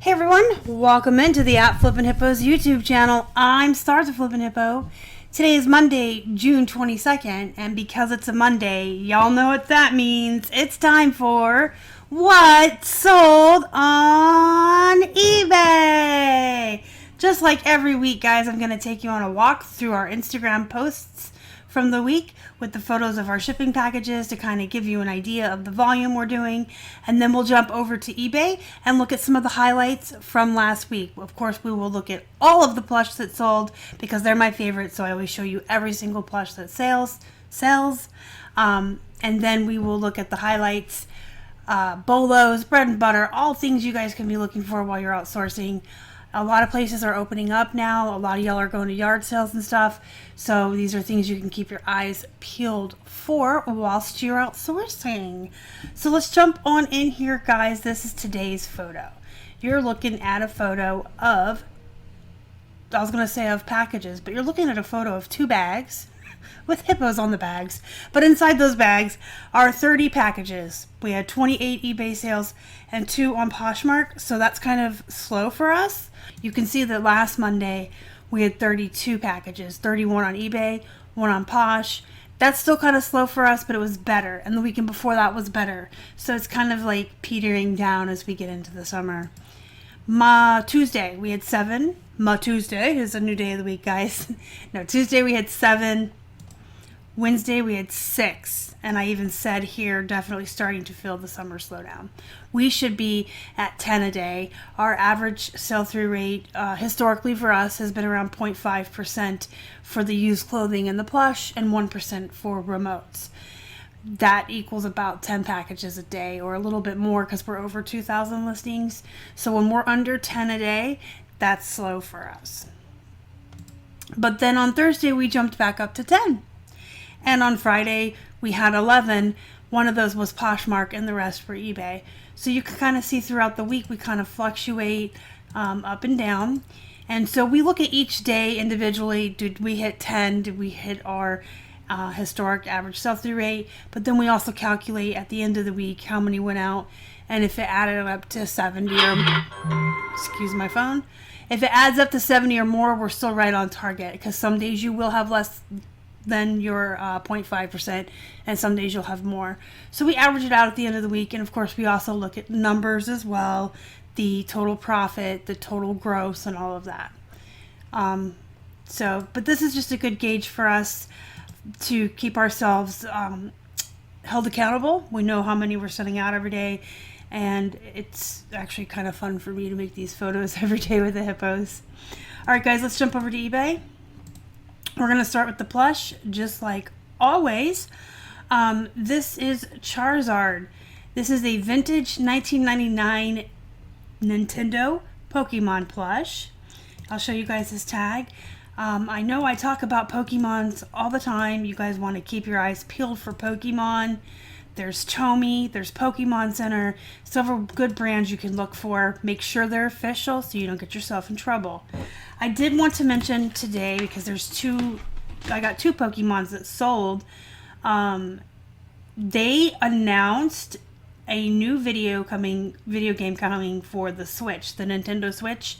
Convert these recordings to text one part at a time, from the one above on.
Hey everyone, welcome into the Flippin' Hippos YouTube channel. I'm Stars of Flippin' Hippo. Today is Monday, June 22nd, and because it's a Monday, y'all know what that means. It's time for What Sold on eBay. Just like every week, guys, I'm going to take you on a walk through our Instagram posts from the week with the photos of our shipping packages to kind of give you an idea of the volume we're doing. And then we'll jump over to eBay and look at some of the highlights from last week. Of course, we will look at all of the plush that sold because they're my favorite. So I always show you every single plush that sells. And then we will look at the highlights, bolos, bread and butter, all things you guys can be looking for while you're outsourcing. A lot of places are opening up now. A lot of y'all are going to yard sales and stuff. So these are things you can keep your eyes peeled for whilst you're outsourcing. So let's jump on in here, guys. This is today's photo. You're looking at a photo of, I was going to say of packages, but you're looking at a photo of 2 bags with hippos on the bags. But inside those bags are 30 packages. We had 28 eBay sales and 2 on Poshmark. So that's kind of slow for us. You can see that last Monday we had 32 packages, 31 on eBay, 1 on Posh. That's still kind of slow for us, but it was better. And the weekend before that was better. So it's kind of like petering down as we get into the summer. Tuesday we had 7. Tuesday is a new day of the week, guys. No, Tuesday we had 7. Wednesday we had 6, and I even said here, definitely starting to feel the summer slowdown. We should be at 10 a day. Our average sell-through rate historically for us has been around 0.5% for the used clothing and the plush and 1% for remotes. That equals about 10 packages a day or a little bit more because we're over 2,000 listings. So when we're under 10 a day, that's slow for us. But then on Thursday we jumped back up to 10. And on Friday, we had 11. One of those was Poshmark and the rest were eBay. So you can kind of see throughout the week, we kind of fluctuate up and down. And so we look at each day individually. Did we hit 10? Did we hit our historic average sell-through rate? But then we also calculate at the end of the week how many went out. And if it added up to 70 or, excuse my phone. If it adds up to 70 or more, we're still right on target. Because some days you will have less than your 0.5%, and some days you'll have more. So we average it out at the end of the week, and of course we also look at numbers as well, the total profit, the total gross, and all of that. But this is just a good gauge for us to keep ourselves held accountable. We know how many we're sending out every day, and it's actually kind of fun for me to make these photos every day with the hippos. All right, guys, let's jump over to eBay. We're going to start with the plush, just like always. This is Charizard. This is a vintage 1999 Nintendo Pokemon plush. I'll show you guys his tag. I know I talk about Pokemons all the time. You guys want to keep your eyes peeled for Pokemon. There's Tomy, there's Pokemon Center, several good brands you can look for. Make sure they're official so you don't get yourself in trouble. I did want to mention today, because I got 2 Pokemons that sold. They announced a new video game coming for the Switch, the Nintendo Switch.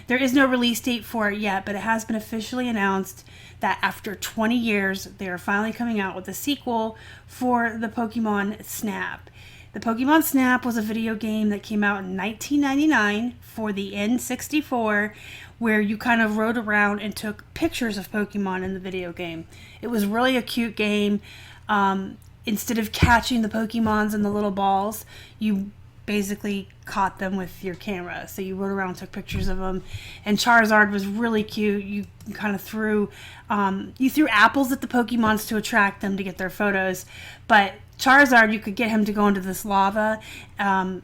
There is no release date for it yet, but it has been officially announced that after 20 years, they are finally coming out with a sequel for the Pokemon Snap. The Pokemon Snap was a video game that came out in 1999 for the N64, where you kind of rode around and took pictures of Pokemon in the video game. It was really a cute game. Instead of catching the Pokemons in the little balls, you basically caught them with your camera. So you rode around and took pictures of them. And Charizard was really cute. You kind of threw apples at the Pokemons to attract them to get their photos. But Charizard, you could get him to go into this lava, and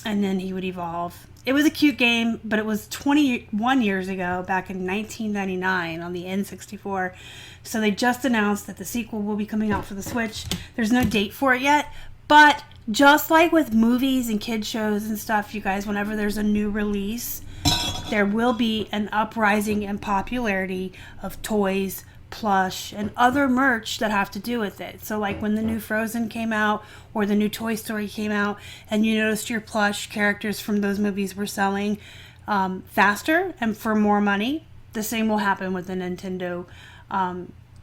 then he would evolve. It was a cute game, but it was 21 years ago, back in 1999 on the N64. So they just announced that the sequel will be coming out for the Switch. There's no date for it yet, but just like with movies and kid shows and stuff, you guys, whenever there's a new release, there will be an uprising in popularity of toys, Plush, and other merch that have to do with it. So like when the new Frozen came out or the new Toy Story came out and you noticed your plush characters from those movies were selling faster and for more money, the same will happen with the Nintendo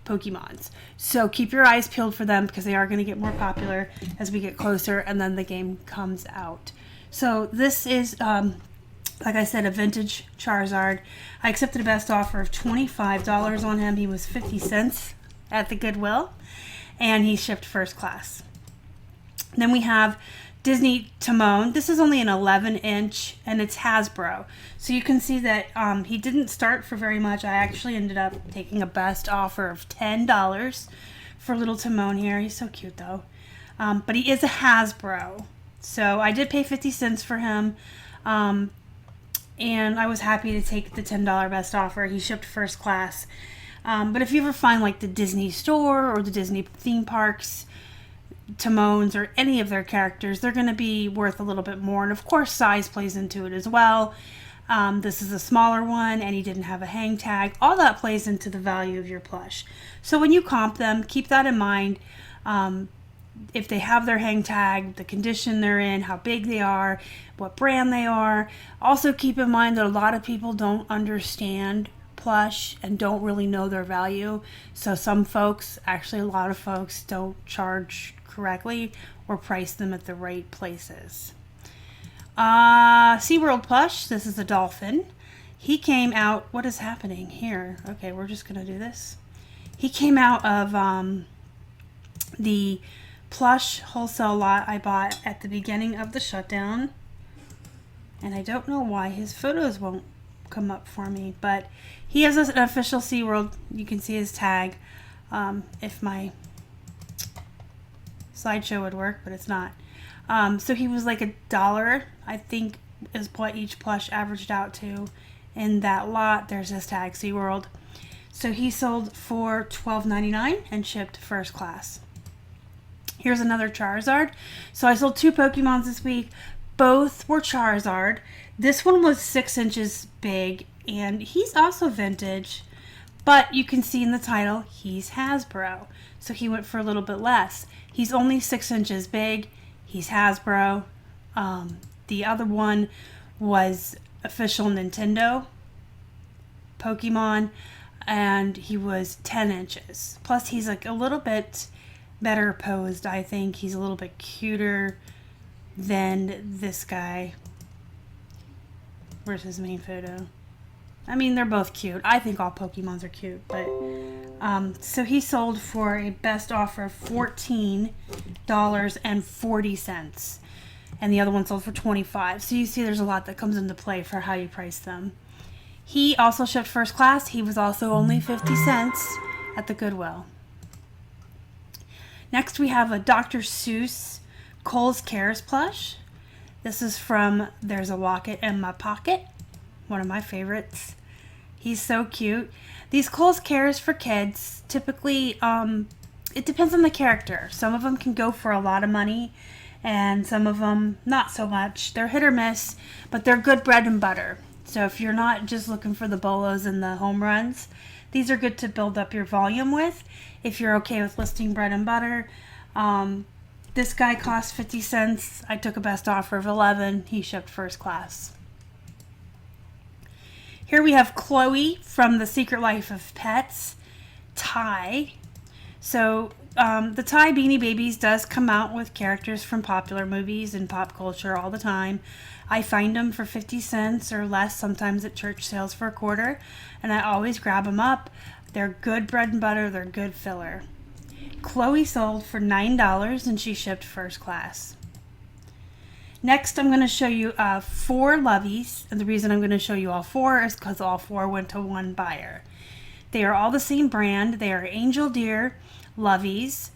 Pokemons. So keep your eyes peeled for them because they are going to get more popular as we get closer and then the game comes out. So this is like I said, a vintage Charizard. I accepted a best offer of $25 on him. He was 50 cents at the Goodwill, and he shipped first class. Then we have Disney Timon. This is only an 11-inch, and it's Hasbro. So you can see that he didn't start for very much. I actually ended up taking a best offer of $10 for little Timon here. He's so cute, though. But he is a Hasbro. So I did pay 50 cents for him. And I was happy to take the $10 best offer. He shipped first class. But if you ever find like the Disney store or the Disney theme parks, Timons or any of their characters, they're going to be worth a little bit more. And of course, size plays into it as well. This is a smaller one and he didn't have a hang tag. All that plays into the value of your plush. So when you comp them, keep that in mind. If they have their hang tag, the condition they're in, how big they are, what brand they are. Also keep in mind that a lot of people don't understand plush and don't really know their value. So some folks, actually a lot of folks, don't charge correctly or price them at the right places. SeaWorld plush, this is a dolphin. He came out, what is happening here? Okay, we're just going to do this. He came out of the Plush wholesale lot I bought at the beginning of the shutdown. And I don't know why his photos won't come up for me, but he has an official SeaWorld. You can see his tag. If my slideshow would work, but it's not. So he was like $1, I think, is what each plush averaged out to. In that lot, there's his tag, SeaWorld. So he sold for $12.99 and shipped first class. Here's another Charizard. So I sold 2 Pokemons this week. Both were Charizard. This one was 6 inches big, and he's also vintage. But you can see in the title, he's Hasbro. So he went for a little bit less. He's only 6 inches big. He's Hasbro. The other one was official Nintendo Pokemon, and he was 10 inches. Plus, he's like a little bit better posed, I think. He's a little bit cuter than this guy. Where's his main photo? I mean, they're both cute. I think all Pokemons are cute, but so he sold for a best offer of $14.40, and the other one sold for $25. So you see there's a lot that comes into play for how you price them. He also shipped first class. He was also only 50 cents at the Goodwill. Next, we have a Dr. Seuss Kohl's Cares plush. This is from There's a Locket in My Pocket, one of my favorites. He's so cute. These Kohl's Cares for kids, typically, it depends on the character. Some of them can go for a lot of money, and some of them not so much. They're hit or miss, but they're good bread and butter. So if you're not just looking for the bolos and the home runs, these are good to build up your volume with. If you're okay with listing bread and butter, this guy cost 50 cents. I took a best offer of $11. He shipped first class. Here we have Chloe from The Secret Life of Pets, Ty. So the Ty Beanie Babies does come out with characters from popular movies and pop culture all the time. I find them for 50 cents or less, sometimes at church sales for $0.25, and I always grab them up. They're good bread and butter. They're good filler. Chloe sold for $9 and she shipped first class. Next, I'm going to show you 4 Loveys, and the reason I'm going to show you all 4 is because all 4 went to one buyer. They are all the same brand. They are Angel Deer Loveys.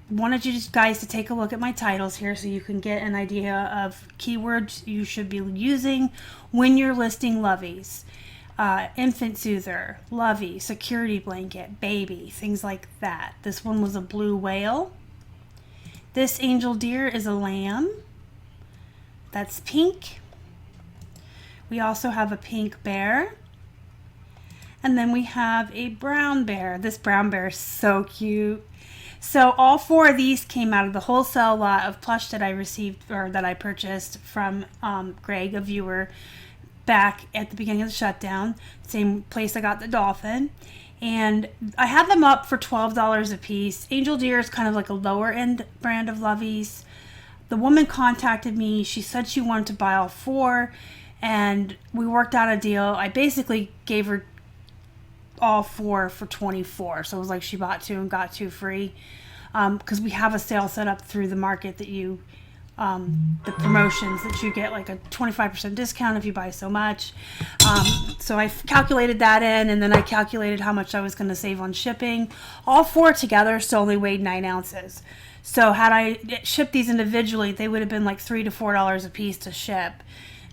Wanted you guys to take a look at my titles here so you can get an idea of keywords you should be using when you're listing Loveys. Infant soother, Lovey, security blanket, baby, things like that. This one was a blue whale. This angel deer is a lamb. That's pink. We also have a pink bear. And then we have a brown bear. This brown bear is so cute. So all 4 of these came out of the wholesale lot of plush that I received, or that I purchased from Greg, a viewer, back at the beginning of the shutdown. Same place I got the dolphin. And I had them up for $12 a piece. Angel Deer is kind of like a lower end brand of loveys. The woman contacted me. She said she wanted to buy all 4, and we worked out a deal. I basically gave her all 4 for $24. So it was like she bought 2 and got 2 free. Because we have a sale set up through the market that you, the promotions that you get like a 25% discount if you buy so much. So I calculated that in, and then I calculated how much I was going to save on shipping. All 4 together still only weighed 9 ounces. So had I shipped these individually, they would have been like $3 to $4 a piece to ship.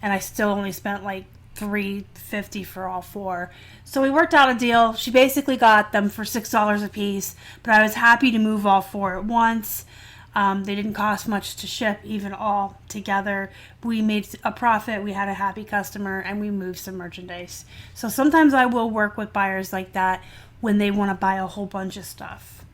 And I still only spent like $3.50 for all 4. So we worked out a deal. She basically got them for $6 a piece, but I was happy to move all 4 at once. They didn't cost much to ship, even all together. We made a profit. We had a happy customer, and we moved some merchandise. So sometimes I will work with buyers like that when they want to buy a whole bunch of stuff.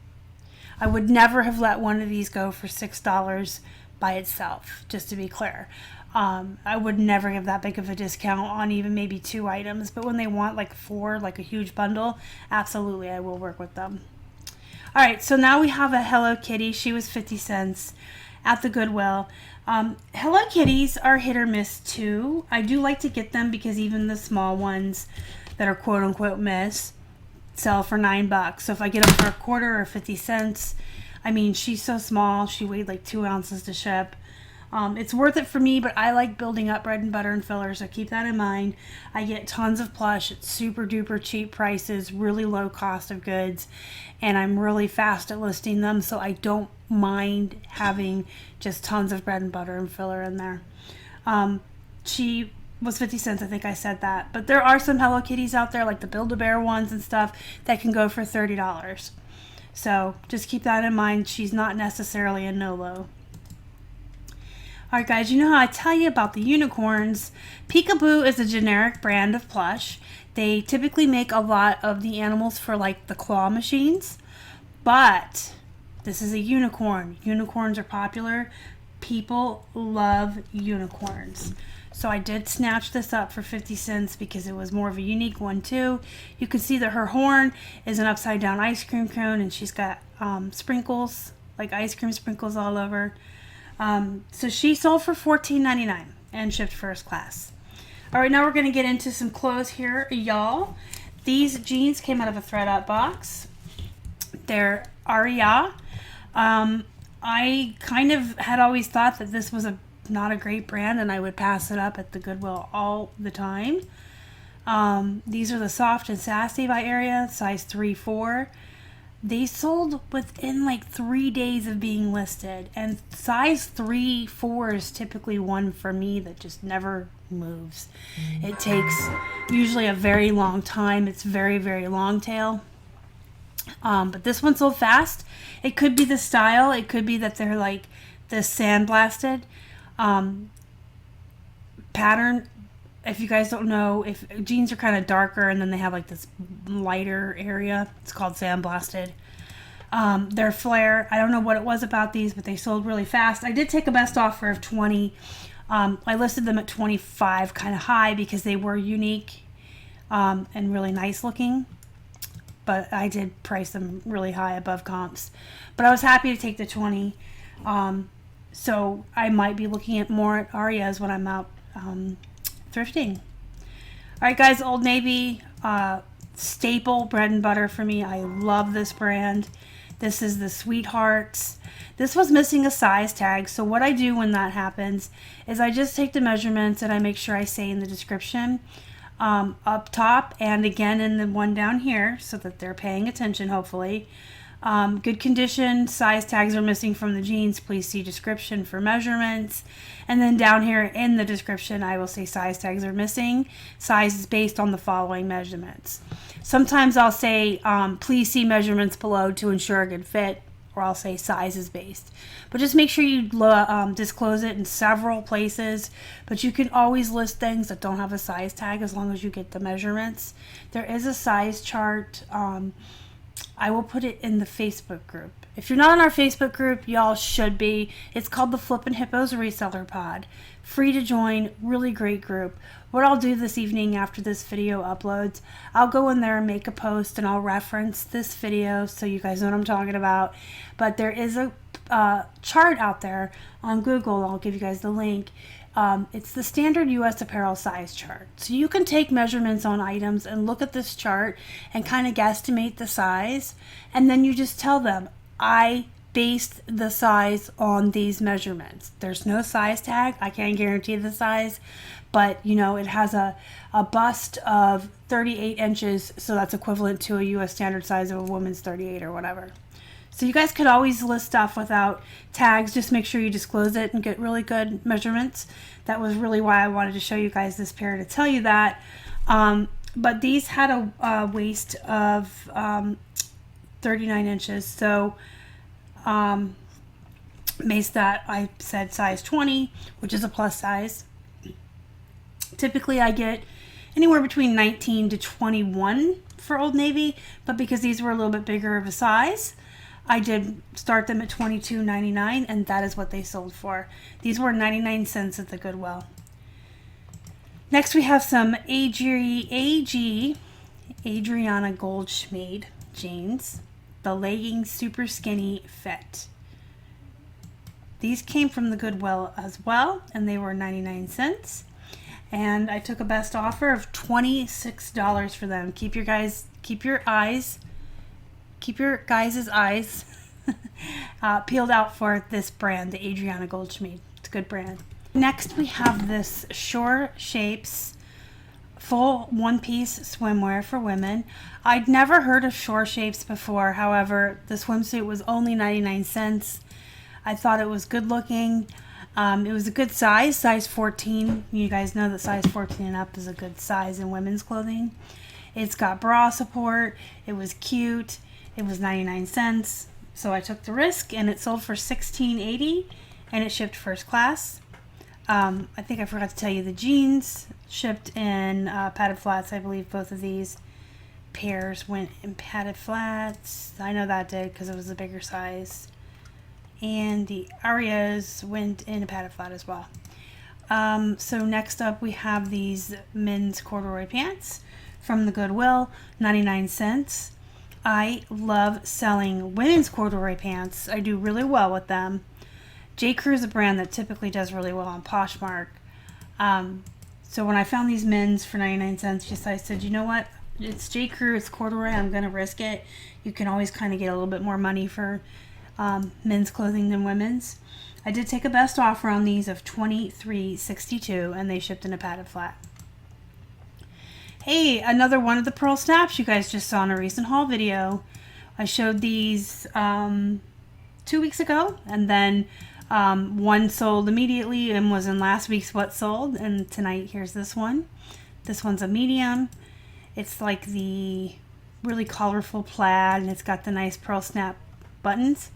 I would never have let one of these go for $6 by itself, just to be clear. I would never give that big of a discount on even maybe 2 items, but when they want like 4, like a huge bundle, absolutely I will work with them. All right, so now we have a Hello Kitty. She was 50 cents at the Goodwill. Hello Kitties are hit or miss too. I do like to get them because even the small ones that are quote unquote miss sell for $9. So if I get them for a quarter or 50 cents, I mean, she's so small. She weighed like 2 ounces to ship. It's worth it for me, but I like building up bread and butter and fillers, so keep that in mind. I get tons of plush at super duper cheap prices, really low cost of goods, and I'm really fast at listing them, so I don't mind having just tons of bread and butter and filler in there. She was 50 cents, I think I said that, but there are some Hello Kitties out there, like the Build-A-Bear ones and stuff, that can go for $30. So just keep that in mind. She's not necessarily a no-low. Alright guys, you know how I tell you about the unicorns. Peekaboo is a generic brand of plush. They typically make a lot of the animals for like the claw machines, but this is a unicorn. Unicorns are popular. People love unicorns. So I did snatch this up for 50 cents because it was more of a unique one too. You can see that her horn is an upside down ice cream cone, and she's got sprinkles, like ice cream sprinkles all over. So she sold for $14.99 and shipped first class. All right, now we're going to get into some clothes here, y'all. These jeans came out of a thread-up box. They're Aria. I kind of had always thought that this was not a great brand, and I would pass it up at the Goodwill all the time. These are the Soft and Sassy by Aria, size 3-4. They sold within like 3 days of being listed, and size 3-4 is typically one for me that just never moves. It takes usually a very long time. It's very, very long tail. But this one sold fast. It could be the style. It could be that they're like the sandblasted pattern. If you guys don't know, if jeans are kind of darker and then they have like this lighter area, it's called sandblasted. They're flare. I don't know what it was about these, but they sold really fast. I did take a best offer of 20. I listed them at 25, kind of high because they were unique and really nice looking. But I did price them really high above comps. But I was happy to take the 20. So I might be looking at more at Arias when I'm out thrifting. All right, guys, Old Navy, staple bread and butter for me. I love this brand. This is the Sweethearts. This was missing a size tag, so what I do when that happens is I just take the measurements and I make sure I say in the description up top and again in the one down here so that they're paying attention, hopefully. Good condition, size tags are missing from the jeans. Please see description for measurements. And then down here in the description, I will say size tags are missing. Size is based on the following measurements. Sometimes I'll say, please see measurements below to ensure a good fit or I'll say sizes based. But just make sure you disclose it in several places. But you can always list things that don't have a size tag as long as you get the measurements. There is a size chart. I will put it in the Facebook group. If you're not in our Facebook group, y'all should be. It's called the Flippin' Hippos Reseller Pod. Free to join, really great group. What I'll do this evening after this video uploads, I'll go in there and make a post and I'll reference this video so you guys know what I'm talking about. But there is a chart out there on Google. I'll give you guys the link. It's the standard U.S. apparel size chart. So you can take measurements on items and look at this chart and kind of guesstimate the size. And then you just tell them, I based the size on these measurements. There's no size tag. I can't guarantee the size. But, you know, it has a bust of 38 inches. So that's equivalent to a U.S. standard size of a woman's 38 or whatever. So you guys could always list stuff without tags. Just make sure you disclose it and get really good measurements. That was really why I wanted to show you guys this pair to tell you that. But these had a waist of 39 inches. So based that, I said size 20, which is a plus size. Typically I get anywhere between 19 to 21 for Old Navy, but because these were a little bit bigger of a size, I did start them at $22.99, and that is what they sold for. These were 99 cents at the Goodwill. Next we have some Adriana Goldschmied jeans, the leggings super skinny fit. These came from the Goodwill as well, and they were 99 cents. And I took a best offer of $26 for them. Keep your guys' eyes peeled out for this brand, the Adriana Goldschmied. It's a good brand. Next we have this Shore Shapes full one-piece swimwear for women. I'd never heard of Shore Shapes before. However, the swimsuit was only 99 cents. I thought it was good looking. It was a good size 14. You guys know that size 14 and up is a good size in women's clothing. It's got bra support. It was cute. It was 99 cents. So I took the risk, and it sold for $16.80, and it shipped first class. I think I forgot to tell you the jeans shipped in padded flats. I believe both of these pairs went in padded flats. I know that did because it was a bigger size. And the Arias went in a padded flat as well. So next up we have these men's corduroy pants from the Goodwill, 99 cents. I love selling women's corduroy pants. I do really well with them. J. Crew is a brand that typically does really well on Poshmark. So when I found these men's for 99 cents, I said, you know what? It's J. Crew, it's corduroy, I'm going to risk it. You can always kind of get a little bit more money for men's clothing than women's. I did take a best offer on these of $23.62, and they shipped in a padded flat. Hey, another one of the pearl snaps you guys just saw in a recent haul video. I showed these 2 weeks ago, and then one sold immediately and was in last week's what sold, and tonight here's this one. This one's a medium. It's like the really colorful plaid, and it's got the nice pearl snap buttons.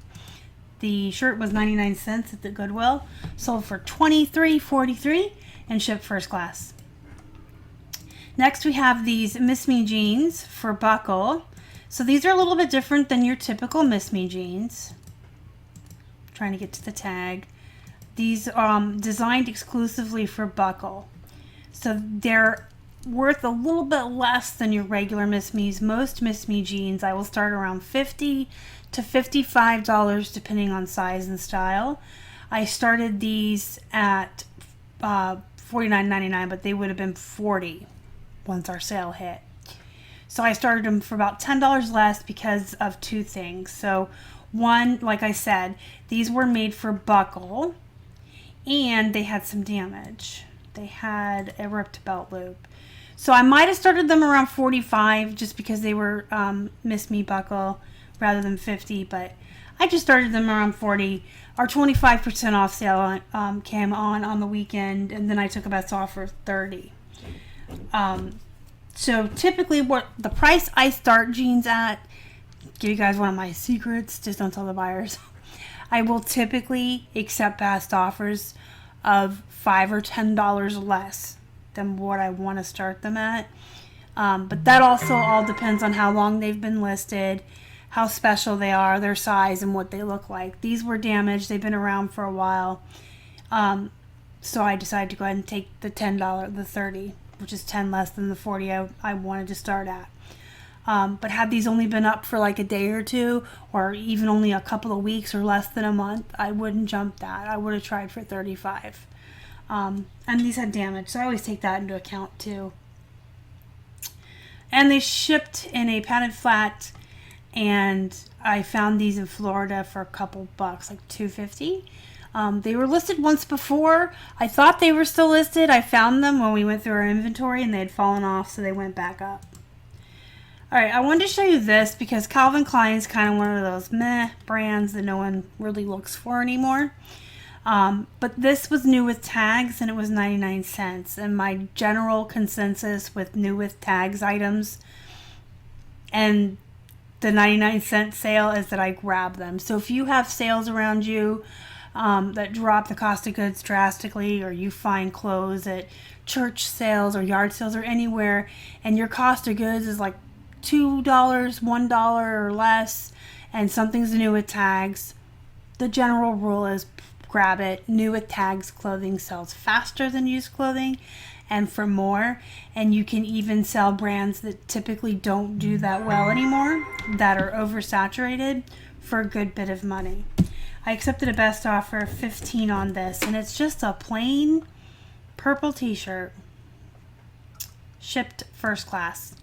The shirt was 99 cents at the Goodwill, sold for $23.43, and shipped first class. Next we have these Miss Me jeans for buckle. So these are a little bit different than your typical Miss Me jeans. Trying to get to the tag. These are designed exclusively for buckle. So they're worth a little bit less than your regular Miss Me's. Most Miss Me jeans I will start around $50 to $55 depending on size and style. I started these at $49.99, but they would have been $40 once our sale hit. So I started them for about $10 less because of two things. So one, like I said, these were made for buckle, and they had some damage. They had a ripped belt loop. So I might have started them around $45 just because they were Miss Me buckle rather than $50, but I just started them around $40. Our 25% off sale came on the weekend, and then I took a best offer of $30. So typically what the price I start jeans at give you guys one of my secrets. Just don't tell the buyers. I will typically accept past offers of $5 or $10 less than what I want to start them at. But that also all depends on how long they've been listed, how special they are, their size, and what they look like. These were damaged. They've been around for a while. So I decided to go ahead and take the $10, the 30, which is 10 less than the 40 I wanted to start at. But had these only been up for like a day or two, or even only a couple of weeks or less than a month, I wouldn't jump that. I would have tried for 35. And these had damage, so I always take that into account too. And they shipped in a padded flat, and I found these in Florida for a couple bucks, like $2.50. They were listed once before. I thought they were still listed. I found them when we went through our inventory, and they had fallen off, so they went back up. Alright, I wanted to show you this because Calvin Klein's kind of one of those meh brands that no one really looks for anymore. But this was new with tags, and it was 99 cents. And my general consensus with new with tags items and the 99-cent sale is that I grab them. So if you have sales around you that drop the cost of goods drastically, or you find clothes at church sales or yard sales or anywhere, and your cost of goods is like $2, $1 or less, and something's new with tags, the general rule is grab it. New with tags clothing sells faster than used clothing and for more, and you can even sell brands that typically don't do that well anymore, that are oversaturated, for a good bit of money. I accepted a best offer of $15 on this, and it's just a plain purple t-shirt, shipped first class.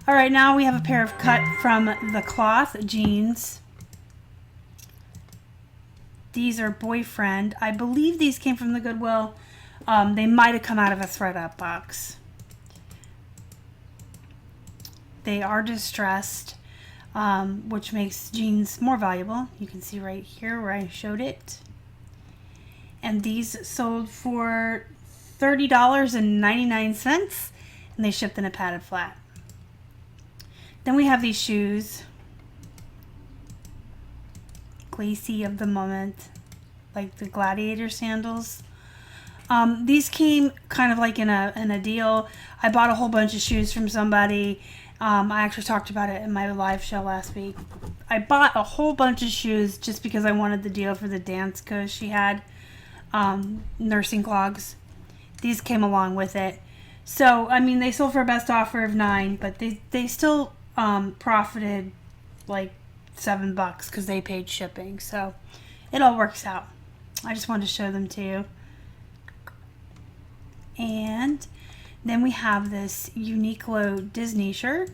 Alright, now we have a pair of cut from the cloth jeans. These are boyfriend. I believe these came from the Goodwill. They might have come out of a thread-up box. They are distressed, which makes jeans more valuable. You can see right here where I showed it. And these sold for $30.99, and they shipped in a padded flat. Then we have these shoes. Glacy of the moment, like the gladiator sandals. These came kind of like in a deal. I bought a whole bunch of shoes from somebody. I actually talked about it in my live show last week. I bought a whole bunch of shoes just because I wanted the deal for the dance coach she had, nursing clogs. These came along with it. So, I mean, they sold for a best offer of $9, but they still profited like $7 because they paid shipping. So it all works out. I just wanted to show them to you. And then we have this Uniqlo Disney shirt,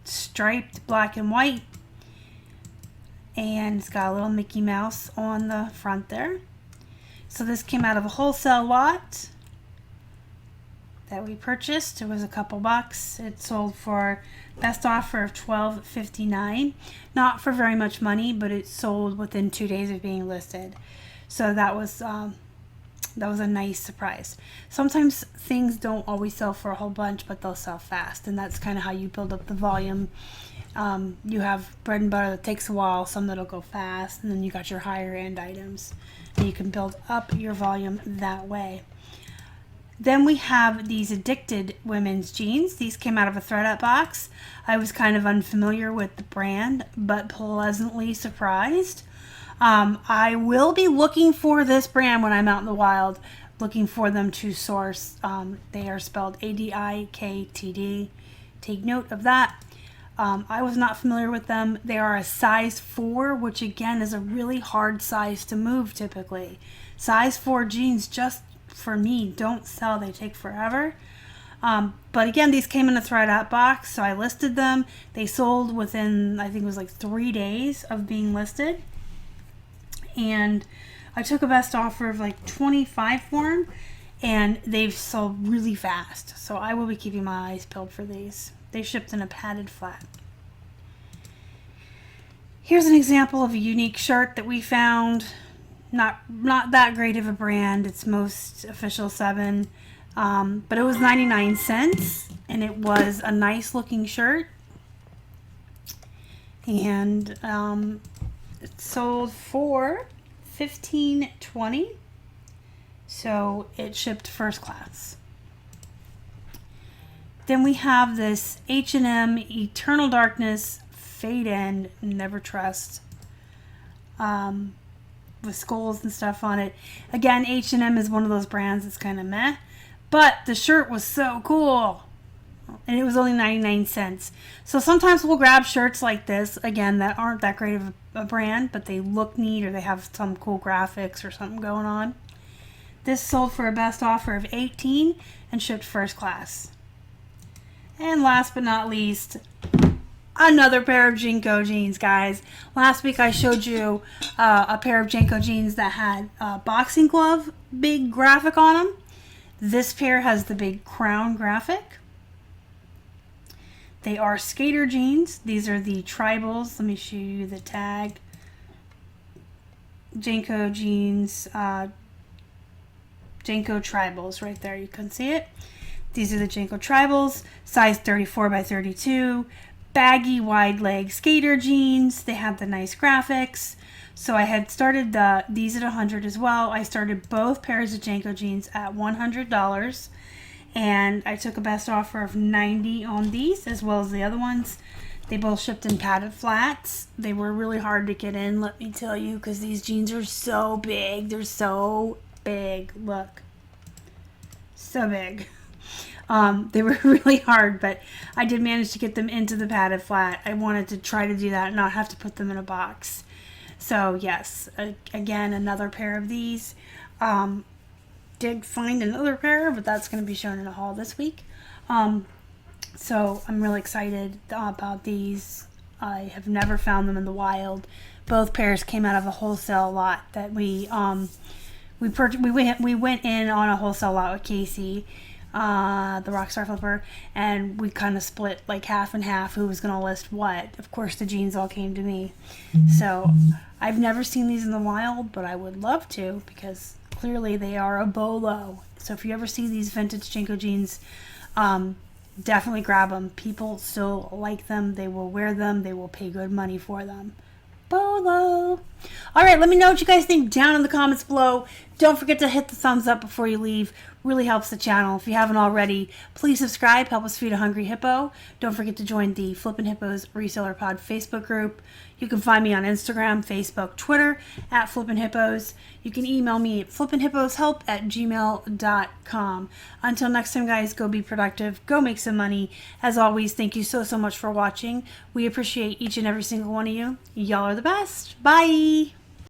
striped black and white, and it's got a little Mickey Mouse on the front there. So this came out of a wholesale lot that we purchased. It was a couple bucks. It sold for best offer of $12.59. Not for very much money, but it sold within 2 days of being listed. So that was a nice surprise. Sometimes things don't always sell for a whole bunch, but they'll sell fast, and that's kind of how you build up the volume. You have bread and butter that takes a while, some that'll go fast, and then you got your higher end items, and you can build up your volume that way. Then we have these Addicted women's jeans. These came out of a thread-up box. I was kind of unfamiliar with the brand, but pleasantly surprised. I will be looking for this brand when I'm out in the wild, looking for them to source. They are spelled ADIKTD. Take note of that. I was not familiar with them. They are a size 4, which again is a really hard size to move typically. Size 4 jeans, just for me, don't sell. They take forever. But again, these came in a thread-up box, so I listed them. They sold within, I think it was like 3 days of being listed. And I took a best offer of like $25 for them, and they've sold really fast. So I will be keeping my eyes peeled for these. They shipped in a padded flat. Here's an example of a unique shirt that we found. Not that great of a brand. It's most official 7, but it was 99 cents, and it was a nice looking shirt. and it sold for $15.20. So it shipped first class. Then we have this H&M Eternal Darkness Fade End Never Trust, with skulls and stuff on it. Again, H&M is one of those brands that's kind of meh, but the shirt was so cool, and it was only 99 cents. So sometimes we'll grab shirts like this, again, that aren't that great of a brand, but they look neat or they have some cool graphics or something going on. This sold for a best offer of $18 and shipped first class. And last but not least, another pair of Jinko jeans, guys. Last week I showed you a pair of Jinko jeans that had a boxing glove big graphic on them. This pair has the big crown graphic. They are skater jeans. These are the tribals. Let me show you the tag. Jinko jeans, Jinko tribals right there. You can see it. These are the Jinko tribals, size 34 by 32, baggy wide leg skater jeans. They have the nice graphics. So I had started these at $100 as well. I started both pairs of Jinko jeans at $100, and I took a best offer of $90 on these as well as the other ones. They both shipped in padded flats. They were really hard to get in, let me tell you, because these jeans are so big. They're so big. Look, so big. They were really hard, but I did manage to get them into the padded flat. I wanted to try to do that and not have to put them in a box. So yes, again, another pair of these. Did find another pair, but that's going to be shown in a haul this week. So I'm really excited about things. I have never found them in the wild. Both pairs came out of a wholesale lot that we went in on a wholesale lot with Casey, the Rockstar Flipper, and we kind of split like half and half who was going to list what. Of course, the jeans all came to me. So I've never seen these in the wild, but I would love to, because clearly they are a bolo. So if you ever see these vintage Jinko jeans, definitely grab them. People still like them. They will wear them. They will pay good money for them. Bolo. All right, let me know what you guys think down in the comments below. Don't forget to hit the thumbs up before you leave. Really helps the channel. If you haven't already, please subscribe. Help us feed a hungry hippo. Don't forget to join the Flippin' Hippos Reseller Pod Facebook group. You can find me on Instagram, Facebook, Twitter at Flippin' Hippos. You can email me at flippinhipposhelp@gmail.com. Until next time, guys, go be productive. Go make some money. As always, thank you so much for watching. We appreciate each and every single one of you. Y'all are the best. Bye.